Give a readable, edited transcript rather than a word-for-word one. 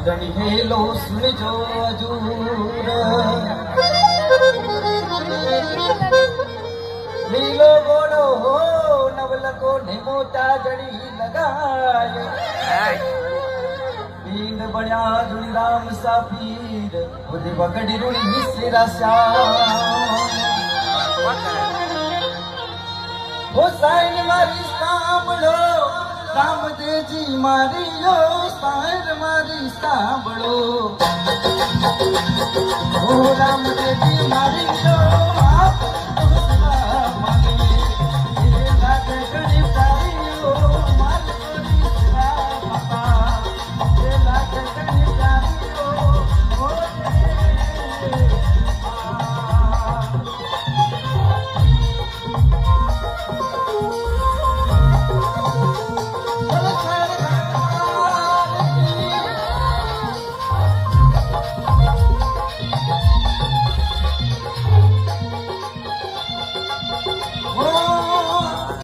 ગણી હેલો સુણજો હજૂર લીલો ગોળો હો નવલકો ને મોટા જડી લગાય પીંડ બળ્યા જુણી રામ સાપીર ઉદે વગડી રૂણી મિસરા શ્યામ હુસૈન મારી સાંભળો રામદેવજી મારી યો સાર મારી સાંભળો ઓ રામદેવજી મારી યો